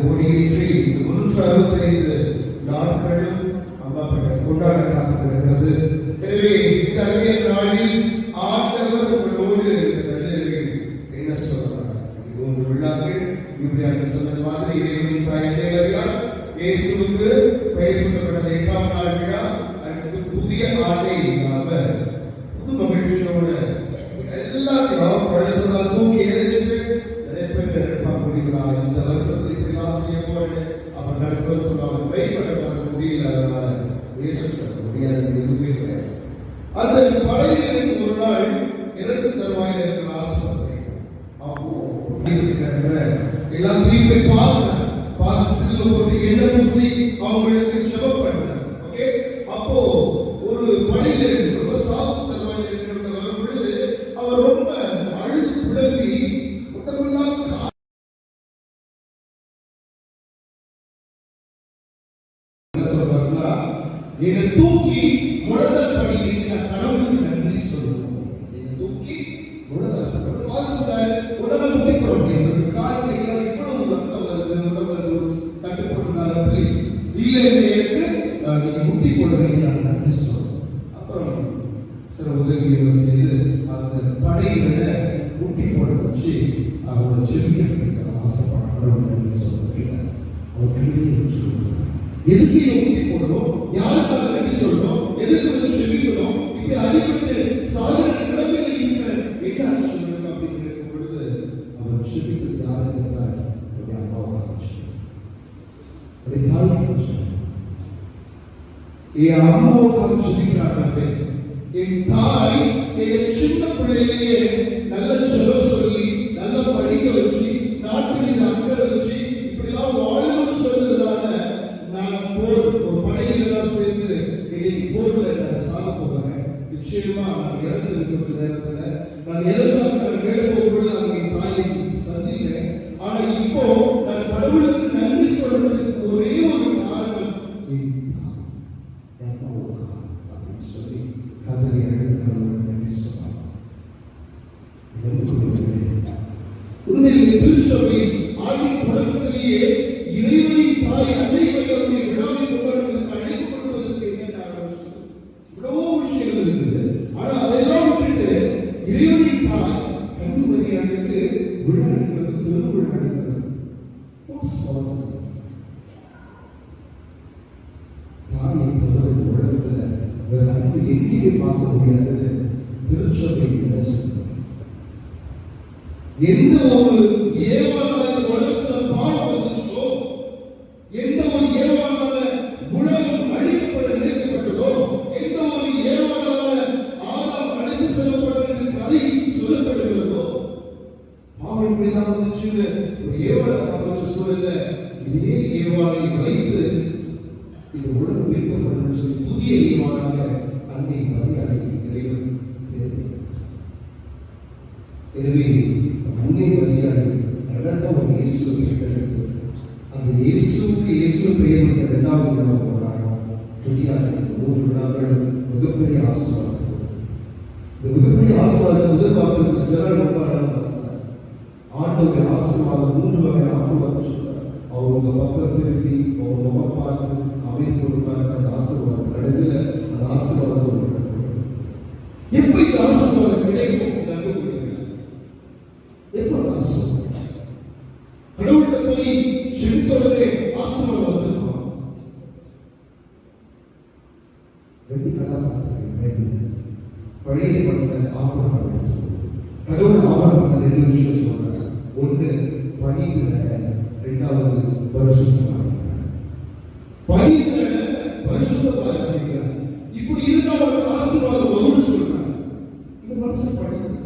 கொடியேற்றி 365 நாட்களும் அம்மா கொண்டாட காத்திருக்கிறது. எனவே இந்த அரிய நாளில் ஆண்டவர் உங்களோடு என்ன சொல்றார்? 3 விழாக்கள் இப்படியாக சொன்ன மாதிரி இறைவனின் தாயார் இயேசுவுக்கு பெயர் சூட்டப்பட்ட 8ஆம் நாள் விழா. அடுத்து புதிய ஆண்டை அவர் புது மகிழ்ச்சியோட எல்லாத்தையும் பழசெல்லாம் தூக்கி எரிஞ்சிட்டு நிறைய பேர் எடுப்பாங்க முடிகிறார். இந்த வருஷத்தில் ஆசிரியர் போல அவர் நடத்த சொன்னாங்க பயப்பட முடியல, அதனால முயற்சி முடியாது எதுவுமே கிடையாது. அந்த படையில் ஒரு நாள் 2 தருவாயில் இருக்கிற ஆசிரியர் எல்லாம் தீர்ப்பை பார்த்து சில போட்டு என்ன பூசி அவங்களுக்கு ஜெபம் பண்ணார். ஓகே, அப்போ ஒரு படையில் ரொம்ப சாப்பிட்டு தருவாயில் இருக்கிறவங்க வரும் பொழுது அவர் ரொம்ப அழுது புலம்பி முட்டமெல்லாம் என்னை தூக்கி முழதல் படிக்கிற கடவுளுக்கு நன்றி சொல்லணும். என்னை தூக்கி முழதல் உடலை முட்டி போட முடியாது. காய்கறி இவ்வளவு ரத்தம் வருது, உடம்புல கட்டுப்பட்டு பிளீஸ் இல்லை எனக்கு நீங்க முட்டி போட வைக்கிறாங்க நன்றி சொல்லணும். அப்புறம் சில உதவிகள் செய்து அந்த படையில முட்டி போட வச்சு அவங்க செவிக்கிறதுக்கு ஆசைப்படுறாங்க நன்றி சொல்லுங்க. அவர் கையிலே வச்சு கொடுக்குறாங்க. எதுக்கு முட்டி போடணும், யாருக்காக நன்றி சொல்லணும், எதுக்கு வந்து செவிக்கணும், இப்படி அடிபட்டு சாதனை நிலைமையில் இருக்கிற என்ன சொல்லணும் அப்படின்னு கேட்கும் பொழுது அவர் செவிக்கிறது யாருக்கு அப்படி அம்மாவுக்காக அப்படி தாய்க்கு என் அம்மாவுக்காக செவிக்கிறாங்க. என் தாய் என் சின்ன பிள்ளையிலேயே நல்ல சொல்ல சொல்லி நல்லா படிக்க வச்சு நாட்டில் அக்கறை வச்சு இப்படிலாம் வாழணும்னு சொல்றதுனால நான் போர் ஒரு படையிலாம் சேர்ந்து இன்னைக்கு போர்ல நான் சாக போகிறேன். நிச்சயமா நான் இறந்து இருக்கிற நேரத்துல நான் இறந்தாங்க மேலே போகும்போது அவங்க என் தாயை சந்திக்கிறேன். ஆனா இப்போ நான் கடவுளுக்கு நன்றி சொல்றதுக்கு ஒரே ஒரு காரணம் அப்படின்னு சொல்லி கதறி எழுத கடவுளுக்கு நன்றி சொன்னாங்க. உண்மையிலே திருச்சபையில் ஆண்டின் தொடக்கத்திலேயே இறைவனின் தாய் அன்னை மரியாதை விழாவை கொண்டாடுவதற்கு அழைப்பு கொடுப்பதற்கு என்ன காரணம்? இவ்வளவோ விஷயங்கள் இருக்குது. ஆனா அதெல்லாம் விட்டுட்டு இறைவனின் தாய் கன்னி மரியாதைக்கு விழா எடுக்கிறது, பெரும் விழா எடுக்கிறது. தாயை தவிர உலகத்துல வேற அன்பு எங்கேயுமே பார்க்க முடியாது. திருச்சபை எந்த ஒரு ஏவாளால உலகத்தில் பாடம் வந்துச்சோ, எந்த ஒரு ஏவாளால உலகம் அழிக்கப்பட நினைக்கப்பட்டதோ, எந்த ஒரு ஏவாளால ஆதாம் அழைத்து செல்லப்பட்ட கதை சொல்லப்படுகிறதோ, பாவம் இப்படிதான் வந்துச்சு. ஒரு ஏவாளை பார்த்து சூழல இதே ஏவாளை வைத்து இந்த உலகம் மீட்கப்படும் சொல்லி புதிய ஏவாளாக அன்னை மரியாதை இறைவன் தேர்ந்தெடுத்தார். எனவே அன்னை மரியாதை அழகாக ஒரு இயேசுவை பெற்றெடுத்து அந்த இயேசுக்கு இயேசு பெயர் விட்ட 2வது விழா கொண்டாடும். புதியாக 3 விழாக்கள் மிகப்பெரிய ஆசீர்வாதம். இந்த மிகப்பெரிய ஆசீர்வாதம் முதல் வாசலுக்கு ஜெனரல் ஆண்டவருடைய ஆசீர்வாதம் 3 வகை ஆசீர்வாதம் சொல்றார். அவர் உங்க பக்கம் திருப்பி அவர் முகம் பார்த்து அமைத்து கொடுப்பார். அந்த ஆசீர்வாதம் கடைசியில அந்த ஆசீர்வாதம் எப்ப இந்த ஆசீர்வாதம் கிடைக்கும் நன்கு எப்ப கடவுள்கிட்ட போய் செவித்தோடனே ஆசீர்வாதம் வந்துருக்கோம். 2 கதாபாத்திரங்கள் பழைய ஏற்பாட்டில் ஆபிரகாம் எடுத்துக்கொள்ளும். கடவுள் ஆபிரகாம் 2 விஷயம் சொல்றாங்க. ஒன்று பணிவுல, 2வது பரிசுத்தமாக. பணிவுல பரிசுத்தமாக இருக்கிறார். இப்படி இருந்தால் அவருக்கு ஆசீர்வாதம் வரும்னு சொல்றாங்க. இந்த மனசு படிக்கிறது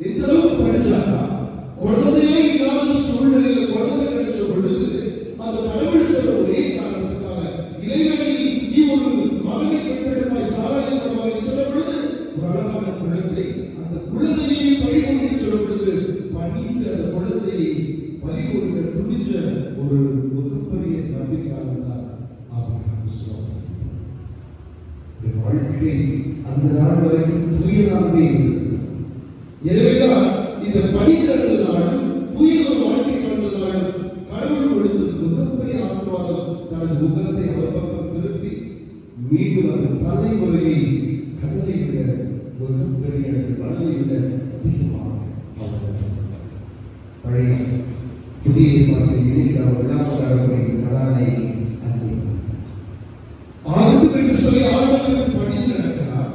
எந்த அளவுக்கு படிச்சாங்க. குழந்தையே இல்லாத சூழ்நிலையில் குழந்தை கிடைச்ச பொழுது அந்த கடவுள் சொல்ல ஒரே காரணத்துக்காக இளைஞரில் நீ ஒரு மகனை பெற்றெடுப்பாய் சாராயப்படுவாய் சொல்ல பொழுது ஒரு அழகான குழந்தை, அந்த குழந்தையை பழி கொடுக்க சொல்ல பொழுது பணிந்த அந்த குழந்தையை பலி கொடுக்க துணிச்ச ஒரு மிகப்பெரிய நம்பிக்கையாக தான் ஆபிரகாம் விசுவாசம். வாழ்க்கை அந்த நாள் வரைக்கும் தூயதாகவே இருந்தது. எனவேதான் இந்த பணி கடந்ததாலும் தூய வாழ்க்கை கடந்ததாலும் தலைமுறையை கடலை விட மிகப்பெரிய மலையை விட அதிகமாக பழைய புதிய கடானை ஆண்டுகள் சொல்லி ஆண்டுகளுக்கு படித்து நடக்கிறார்.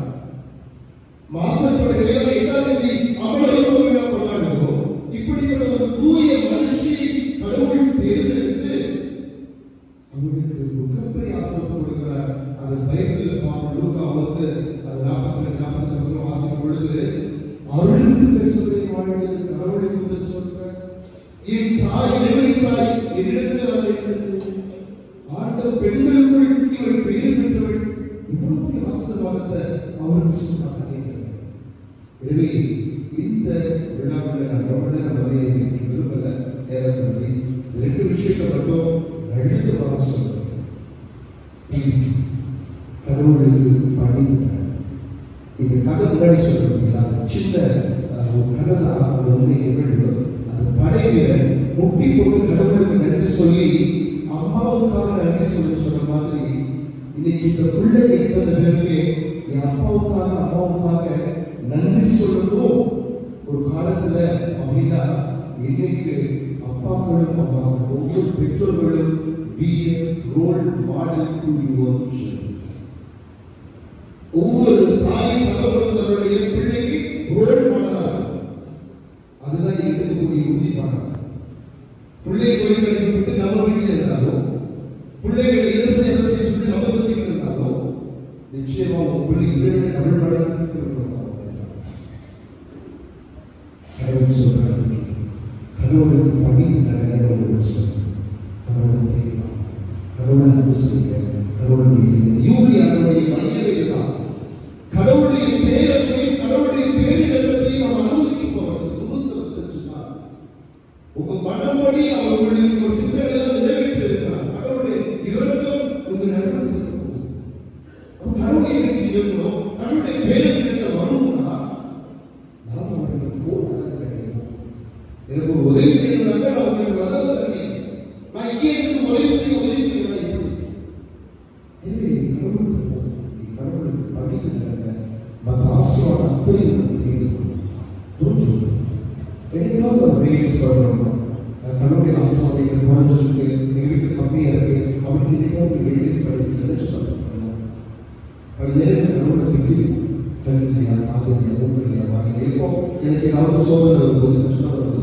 மாசப்படைய 8ஆம் தேதி அவ்வளவு கொண்டாடுகிறோம். இப்படிப்பட்ட ஒரு தூய மனுஷியை கடவுள் தேர்ந்தெடுத்து அவருக்கு மிகப்பெரிய ஆசீர்வாதம் கொடுக்கிறார். அது பைபிளில் பார்ப்போம். லூக்கா வந்து அது 42-43 வாசிக்கும் பொழுது அவர்களுக்கு பெற்றோரை வாழ்ந்து கடவுளை குறித்து சொல்றார். என் தாய் என்னிடத்தில் வந்திருக்கிறது. ஆண்டவர் பெண்களுக்குள் இவள் பெயர் பெற்றவள். இவ்வளவு ஆசீர்வாதத்தை அவருக்கு சொன்னார். எனவே இந்த விழாவில் நான் ரொம்ப நேரம் வரைய விரும்பல. நேரப்படுத்தி 2 விஷயத்தை மட்டும் எழுத்து வர சொல்றேன். கடவுளுக்கு பணிந்து இந்த கதை முன்னாடி சொல்றீங்களா? அந்த சின்ன ஒரு கதை தான் உண்மை நிகழ்வு. அந்த படையில முட்டி போட்டு கடவுளுக்கு நன்றி சொல்லி அம்மாவுக்காக நன்றி சொல்ற மாதிரி இன்னைக்கு இந்த பிள்ளைங்க எத்தனை பேருக்கு என் அப்பாவுக்காக அம்மாவுக்காக நன்றி சொல்லணும் ஒரு காலத்துல அப்படின்னா இன்னைக்கு அப்பாக்களும் அம்மாவும் ஒவ்வொரு பெற்றோர்களும் be a role model to your children. ஒவ்வொரு தாய் தகவலும் தன்னுடைய பிள்ளைக்கு ரோல் மாடலாக அதுதான் எடுக்கக்கூடிய உறுதிப்பாடு. பிள்ளையை கோயில் அனுப்பிவிட்டு நம்ம வீட்டில் இருந்தாலும் பிள்ளைகளை இலசை சொல்லிட்டு நம்ம சொல்லிட்டு இருந்தாலும் நிச்சயமா உங்க பிள்ளை இதை தமிழ் மடங்கு கடவுள் சொல்றாரு. கடவுளுக்கு பணிந்து நடக்கிற ஒரு சொல்றாரு. கடவுளை தெரியுமா? கடவுளை அனுசரிக்க கடவுளை செய்ய யூரியாவுடைய மையம் இதுதான். கடவுளுடைய பேரத்தை கடவுளுடைய பேரிடத்தை நாம் அனுமதிப்பவர்கள் உங்க மனப்படி அவர்களுக்கு ஒரு திட்டங்களை நிறைவேற்றி இருக்கிறார். கடவுளுடைய இரக்கம் உங்க நடவடிக்கை கடவுளை இருக்கணும். கடவுளுடைய பேரிட்ட வரணும்னா நாம் அவர்களுக்கு போராட வேண்டும். எனக்கு ஒரு உதவி செய்யணும்னாக்க நான் உங்களுக்கு வளர்ந்து தரேன். நான் இங்கே இருந்து உதவி செய்யலாம். எப்படி கடவுளுக்கு பகிர்ந்து நடந்த மற்ற ஆசீர்வாதத்தை தேடி என்னைக்காவது ஒரு ரீல்ஸ் பண்ணணும். கடவுளுடைய ஆசீர்வாதங்கள் குறைஞ்சிருக்கு, எங்கள் வீட்டு கம்மியாக இருக்கு அப்படின்னு என்னைக்காவது ரீல்ஸ் பண்ணி நினைச்சு பார்த்துக்கணும். அது நேரம் கடவுளை திட்டி கல்வியா மாதிரியா உண்மையா வாங்கி எனக்கு ஏதாவது சோதனை வரும்போது கஷ்டம் வரும்போது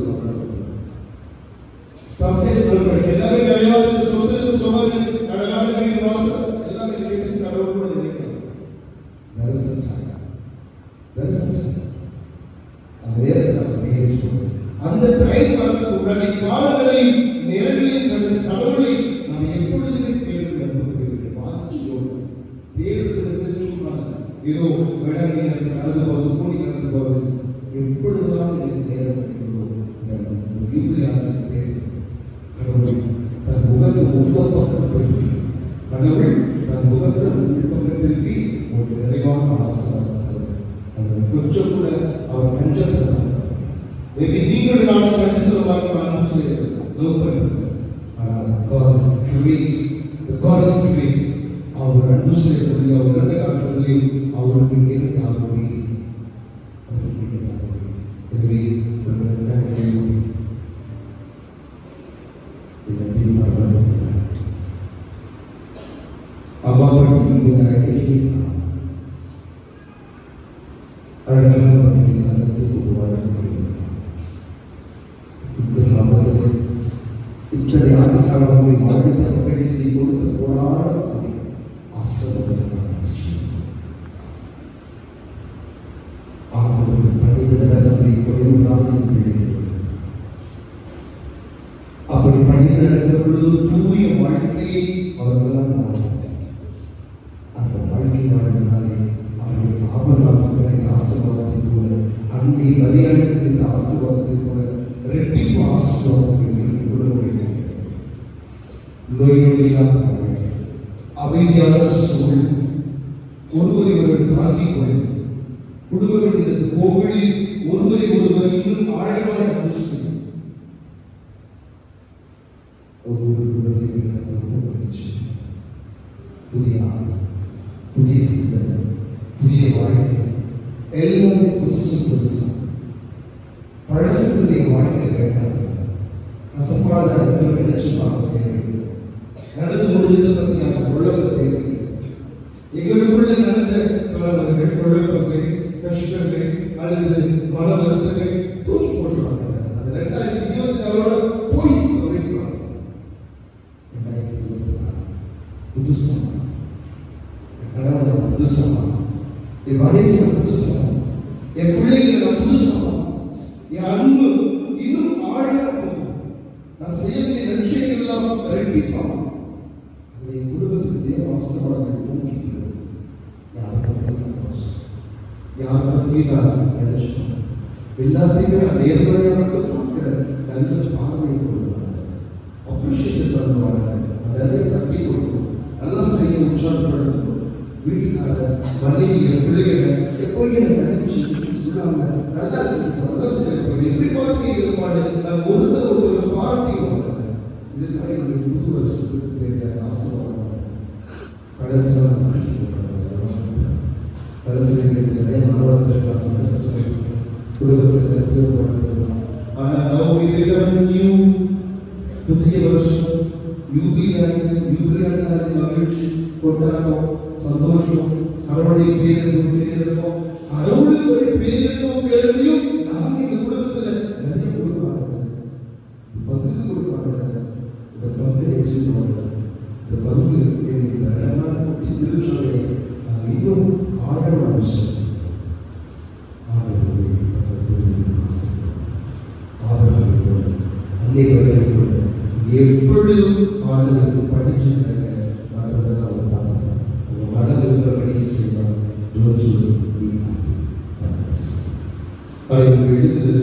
எல்லாமே கிடையாது. சொந்த சோதனை அழகான வீட்டு வாசல் எல்லாமே கேட்டு கடவுளோட நினைக்கிறோம். அந்த நேரத்தில் அந்த டைம் காலத்துக்கு உடனே காலங்களை நேரங்களையும் கடந்த கடவுளை நாம் எப்பொழுதுமே தேடுவோம். மாற்றுவோம். தேடுறது சொன்னாங்க ஏதோ வேளாண் நடந்து போவது, கூடி நடந்து போவது, எப்பொழுதுதான் எனக்கு நேரம் கிடைக்கிறோம். தேவை கடவுள் தன் முகத்தை உள்பக்கத்திற்கு கடவுள் தன் முகத்தை உள்பக்கத்திற்கு ஒரு நிறைவான ஆசீர்வாதம் அதில் கொஞ்சம் கூட அவர் கஞ்சத்தில் நீங்கள் நான் கஞ்சத்தில் நான் செய்யறது. ஆனால் அவர் அன்பு செய்யக்கூடிய அவர் நல்ல காட்டுவதையும் அவருக்கு மிகத்தாகவே எனவே அம்மா பாட்டி அழகான கிராமத்தில் இத்தனை ஆண்டுகாலங்களை வாழ்க்கை மக்களிடையே கொடுத்த போராட அப்படி படித்து நடக்கிற பொழுது தூய வாழ்க்கையை அவர்களால் அந்த வாழ்க்கை வாழ்ந்தாலே அவர்களுக்கு ஆபத்தாக கிடைத்த ஆசீர்வாதத்தை போல அங்கே மரியாதை கிடைத்த ஆசீர்வாதத்தை போல இரட்டிப்பு ஆசீர்வாதத்தை நோயில்லாத வாழ்க்கை, அமைதியான சூழல், ஒருவரை ஒருவர் தாங்கிக் கொள்ளும் குடும்பங்களின் கோவிலில் ஒருவரை ஒருவர் இன்னும் ஆழமாக அனுசரிக்கும் ஒவ்வொரு குடும்பத்தை புதிய புதிய சிந்தனை, புதிய வாழ்க்கை, எல்லாமே புதுசு புதுசு. பழசுடைய வாழ்க்கை வேண்டாம். கசப்பாத இடத்துல நினைச்சு பார்க்க தேவையில்லை. நடந்து முடிஞ்சதை பற்றி நாங்கள் உழவு தேவையில்லை. எங்களுக்குள்ள நடந்த கலவரங்கள், குழப்பங்கள், கஷ்டங்கள் அல்லது மன வருத்தங்கள் தூக்கி போட்டுருவாங்க. அது 2024 போய் துறைக்குவாங்க. 2024 புதுசமா, என் கணவனை புதுசமா, என் மனைவியை புதுசமா, என் பிள்ளைகளை புதுசமா, என் அன்பு இன்னும் ஆழமா போகும். நான் செய்யக்கூடிய லட்சியங்கள் எல்லாம் ரெட்டிப்பான். அதை என் குடும்பத்துக்கு தேவ ஆசீர்வாதங்கள் தூங்கிட்டு யார் பற்றி நான் நினைச்சோம். எல்லாத்தையுமே நான் நேர்மையாக பார்க்கிற நல்ல பார்வையை கொடுப்பாங்க. அப்ரிஷியேஷன் பண்ணுவாங்க. நிறைய தப்பி கொடுக்கும். நல்லா செய்ய உற்சாகப்படுத்தும். வீட்டுக்கார மனைவி பிள்ளைகளை எப்போயும் எனக்கு கண்டிச்சு சொல்லாம நல்லா இருக்கும், நல்லா செய்யப்படும், எப்படி பார்த்து இருப்பாடு ஒரு பார்ட்டியும். இதுதான் என்னுடைய புது வருஷத்துக்கு தேவையான ஆசீர்வாதம். கடைசியாக கடைசிகளுக்கு நிறைய மனவரத்திற்கான சந்தோஷத்தை குடும்பத்தில் தீர்மானிக்கலாம். ஆனால் புதிய வருஷம் யூபிலியாண்டு மகிழ்ச்சி, கொண்டாட்டம், சந்தோஷம், அவருடைய பேருக்கும் அவருடைய பேரையும் நாங்கள் இந்த குடும்பத்தில் நிறைய கொடுப்பாங்க. பங்கு கொடுப்பாங்க. இந்த பங்கு நேசிப்பாங்க. இந்த பங்கு எங்களுக்கு திருச்சொல்லை இன்னும் ஆழம் அவசியம். எப்பொழுதும் ஆளுநருக்கு படிச்சுட்டாங்க. மற்றதெல்லாம் அவர் பார்த்தாங்க. உங்கள் மனம் இருக்கிறபடி செய்வாங்க. எழுத்துறது